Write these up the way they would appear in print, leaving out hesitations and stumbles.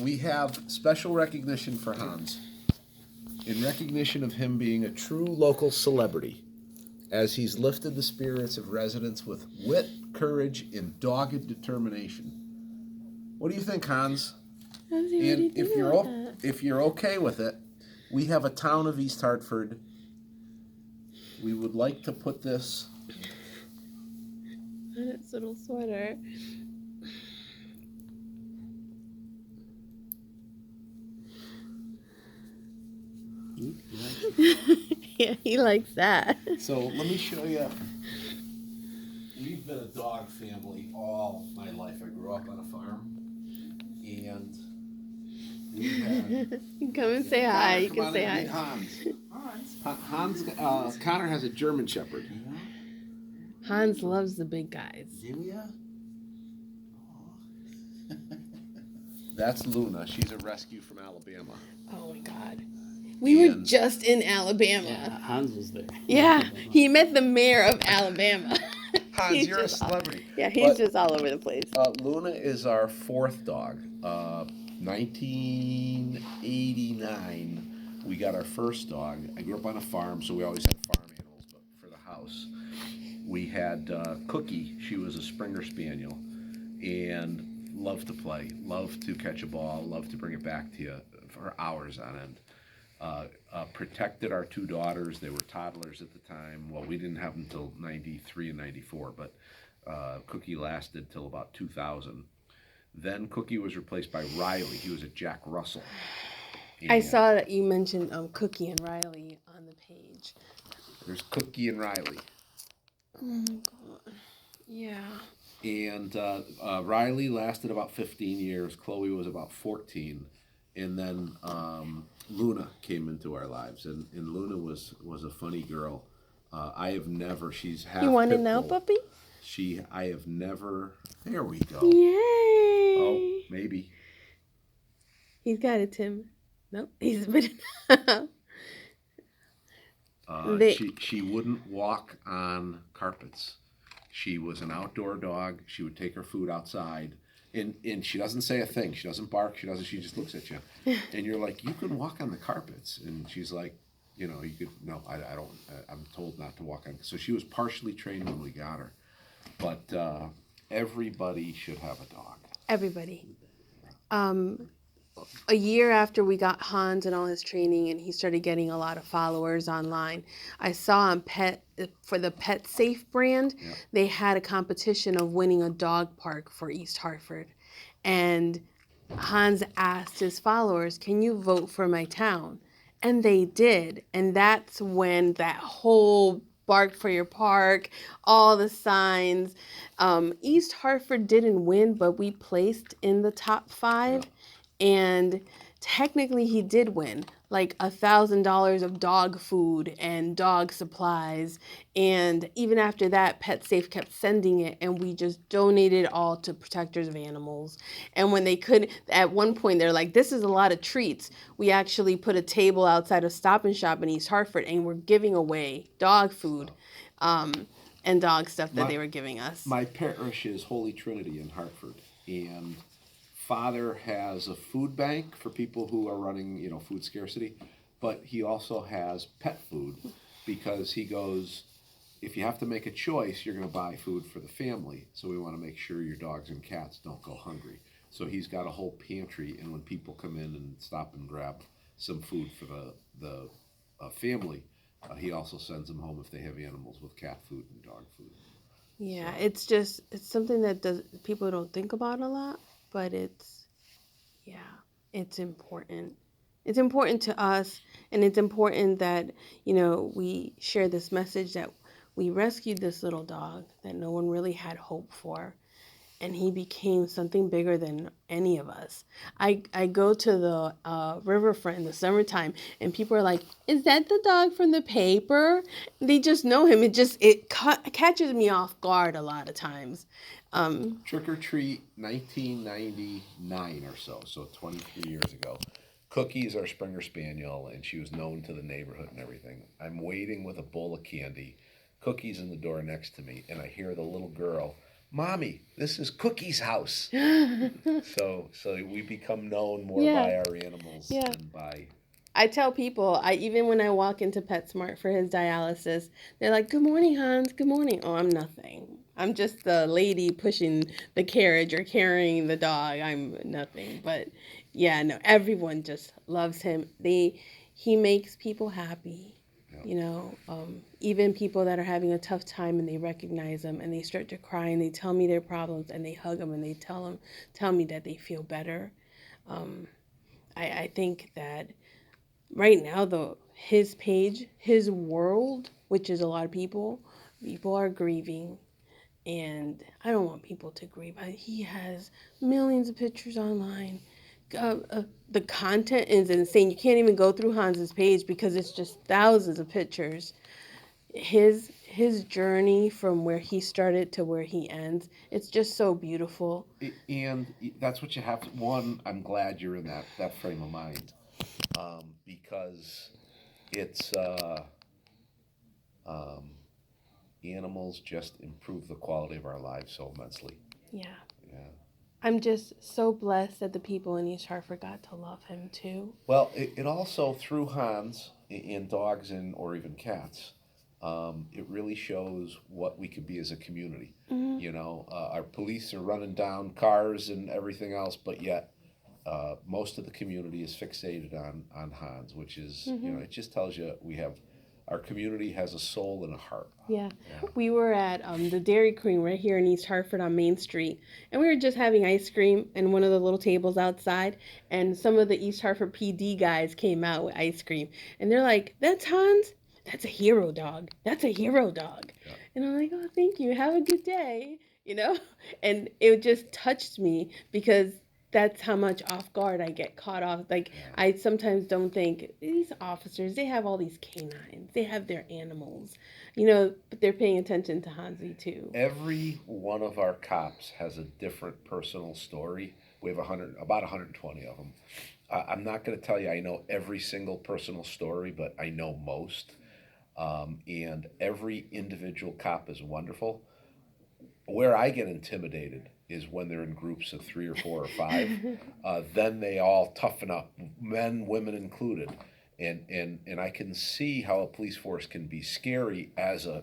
we have special recognition for Hans in recognition of him being a true local celebrity, as he's lifted the spirits of residents with wit, courage, and dogged determination. What do you think, Hans? And if you're okay with it, we have a town of East Hartford. We would like to put this on its little sweater. Yeah, he likes that. So let me show you. We've been a dog family all my life. I grew up on a farm, and we had. You come and say hi. You can say hi. Hans. Connor has a German Shepherd. Hans loves the big guys. Do ya? That's Luna. She's a rescue from Alabama. Oh my God. We were just in Alabama. Yeah, Hans was there. Yeah, he met the mayor of Alabama. Hans, you're a celebrity. Yeah, he's just all over the place. Luna is our fourth dog. 1989, we got our first dog. I grew up on a farm, so we always had farm animals, but for the house, we had Cookie. She was a Springer Spaniel, and loved to play, loved to catch a ball, loved to bring it back to you for hours on end. Protected our two daughters. They were toddlers at the time. Well, we didn't have them until 93 and 94, but Cookie lasted till about 2000. Then Cookie was replaced by Riley. He was a Jack Russell. And I saw that you mentioned Cookie and Riley on the page. There's Cookie and Riley. Oh my God. Yeah. And Riley lasted about 15 years. Chloe was about 14. And then Luna came into our lives, and Luna was a funny girl. I have never. She's half. You want it pit now, bull. puppy? I have never. There we go. Yay! Oh, maybe. He's got it, Tim. Nope, he's been. She wouldn't walk on carpets. She was an outdoor dog. She would take her food outside. And she doesn't say a thing. She doesn't bark. She just looks at you. And you're like, you can walk on the carpets. And she's like, you could, no, I don't, I'm told not to walk on. So she was partially trained when we got her. But everybody should have a dog. Everybody. A year after we got Hans and all his training, and he started getting a lot of followers online, I saw on for the Pet Safe brand, they had a competition of winning a dog park for East Hartford. And Hans asked his followers, can you vote for my town? And they did. And that's when that whole bark for your park, all the signs. East Hartford didn't win, but we placed in the top 5. Yeah. And technically he did win, like $1,000 of dog food and dog supplies. And even after that, Pet Safe kept sending it, and we just donated it all to protectors of animals. And when they could, at one point, they're like, this is a lot of treats. We actually put a table outside of Stop and Shop in East Hartford, and we're giving away dog food and dog stuff that they were giving us. My parish is Holy Trinity in Hartford, and Father has a food bank for people who are running, food scarcity, but he also has pet food, because he goes, if you have to make a choice, you're going to buy food for the family, so we want to make sure your dogs and cats don't go hungry. So he's got a whole pantry, and when people come in and stop and grab some food for the family, he also sends them home if they have animals with cat food and dog food. Yeah, so. It's something that people don't think about a lot. But it's important. It's important to us, and it's important that, we share this message that we rescued this little dog that no one really had hope for, and he became something bigger than any of us. I go to the riverfront in the summertime, and people are like, is that the dog from the paper? They just know him. It catches me off guard a lot of times. Trick or Treat, 1999 or so 23 years ago. Cookie's our Springer Spaniel, and she was known to the neighborhood and everything. I'm waiting with a bowl of candy. Cookie's in the door next to me, and I hear the little girl, Mommy, this is Cookie's house. So we become known more Yeah. by our animals Yeah. than by. I tell people, even when I walk into PetSmart for his dialysis, they're like, "Good morning, Hans. Good morning." Oh, I'm nothing. I'm just the lady pushing the carriage or carrying the dog. I'm nothing. But yeah, no, everyone just loves him. He makes people happy. Even people that are having a tough time and they recognize him and they start to cry and they tell me their problems and they hug him and they tell me that they feel better. Um, I think that right now his page, his world, which is a lot of people are grieving, and I don't want people to grieve. He has millions of pictures online. The content is insane. You can't even go through Hans's page because it's just thousands of pictures. His journey from where he started to where he ends, it's just so beautiful. And that's what you have to. One, I'm glad you're in that frame of mind, because it's um, animals just improve the quality of our lives so immensely. Yeah. Yeah. I'm just so blessed that the people in East Hartford got to love him too. Well, it also through Hans in dogs or even cats, it really shows what we could be as a community. Mm-hmm. Our police are running down cars and everything else, but yet most of the community is fixated on Hans, which is, Mm-hmm. it just tells you our community has a soul and a heart. Yeah. We were at the Dairy Queen right here in East Hartford on Main Street, and we were just having ice cream in one of the little tables outside, and some of the East Hartford PD guys came out with ice cream, and they're like, "That's Hans? That's a hero dog. That's a hero dog." Yeah. And I'm like, "Oh, thank you. Have a good day." And it just touched me because that's how much off guard I get caught off. Like, Yeah. I sometimes don't think these officers, they have all these canines, they have their animals, but they're paying attention to Hansi too. Every one of our cops has a different personal story. We have about 120 of them. I'm not going to tell you I know every single personal story, but I know most. And every individual cop is wonderful. Where I get intimidated is when they're in groups of 3 or 4 or 5. Then they all toughen up, men, women included, and I can see how a police force can be scary as a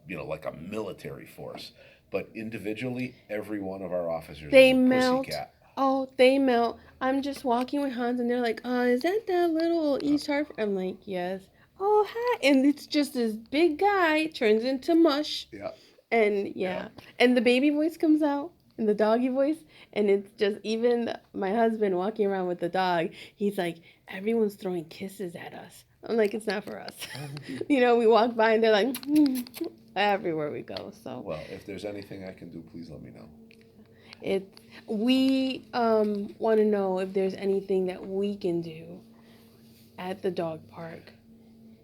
like a military force. But individually, every one of our officers They is a melt. pussycat. Oh, they melt. I'm just walking with Hans, and they're like, is that little East Hartford?" I'm like, "Yes." "Oh, hi." And it's just this big guy turns into mush. Yeah. And yeah, and the baby voice comes out and the doggy voice, and it's just even my husband walking around with the dog. He's like, "Everyone's throwing kisses at us." I'm like, "It's not for us." We walk by and they're like, everywhere we go. So Well, if there's anything I can do, please let me know. we want to know if there's anything that we can do at the dog park.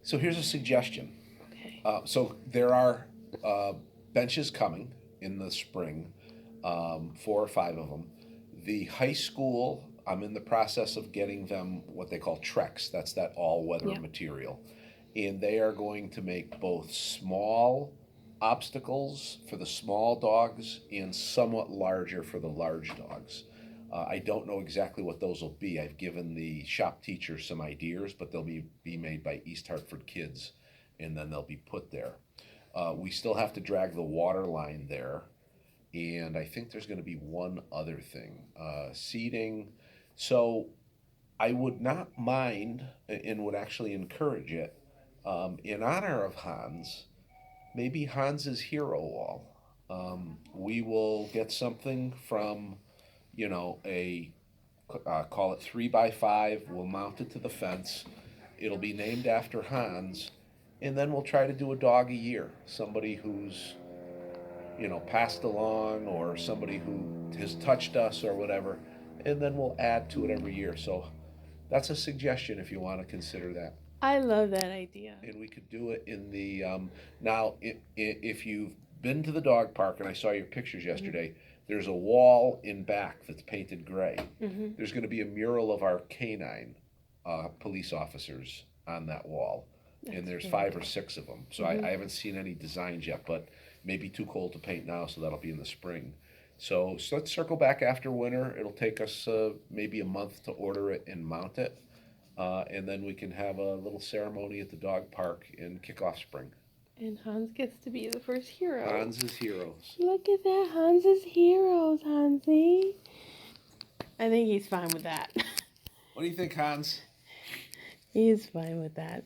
So here's a suggestion. Okay. So there are benches coming in the spring, 4 or 5 of them. The high school, I'm in the process of getting them what they call Trex. That's that all-weather Yeah. material. And they are going to make both small obstacles for the small dogs and somewhat larger for the large dogs. I don't know exactly what those will be. I've given the shop teacher some ideas, but they'll be made by East Hartford kids, and then they'll be put there. We still have to drag the water line there, and I think there's going to be one other thing, seating. So I would not mind and would actually encourage it, in honor of Hans, maybe Hans's hero wall. We will get something from, a call it 3x5. We'll mount it to the fence. It'll be named after Hans, and then we'll try to do a dog a year. Somebody who's passed along, or somebody who has touched us or whatever, and then we'll add to it every year. So that's a suggestion if you want to consider that. I love that idea. And we could do it in the now. If you've been to the dog park, and I saw your pictures yesterday, there's a wall in back that's painted gray. Mm-hmm. There's going to be a mural of our canine police officers on that wall, and there's 5 or 6 of them. So I haven't seen any designs yet, but maybe too cold to paint now, so that'll be in the spring. So let's circle back after winter. It'll take us maybe a month to order it and mount it, and then we can have a little ceremony at the dog park and kick off spring. And Hans gets to be the first hero. Hans's heroes. Look at that, Hans's heroes, Hansi. I think he's fine with that. What do you think, Hans? He's fine with that.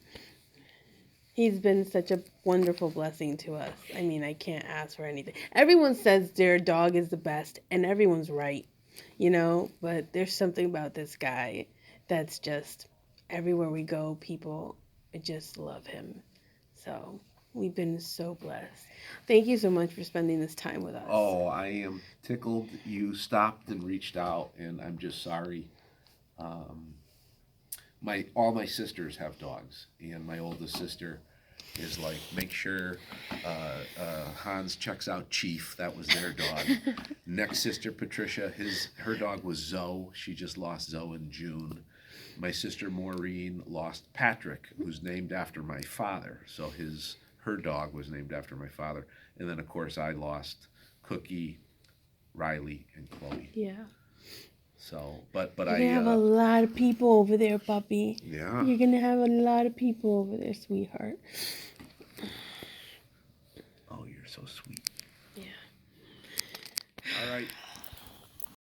He's been such a wonderful blessing to us. I mean, I can't ask for anything. Everyone says their dog is the best, and everyone's right, you know, but there's something about this guy that's just, everywhere we go, people just love him. So we've been so blessed. Thank you so much for spending this time with us. Oh, I am tickled you stopped and reached out, and I'm just sorry. All my sisters have dogs, and my oldest sister is like, make sure Hans checks out Chief. That was their dog. Next sister Patricia, her dog was Zoe. She just lost Zoe in June. My sister Maureen lost Patrick, who's named after my father. So her dog was named after my father. And then of course I lost Cookie, Riley, and Chloe. Yeah. So, but You're I gonna have a lot of people over there, puppy. Yeah. You're gonna have a lot of people over there, sweetheart. Oh, you're so sweet. Yeah. All right.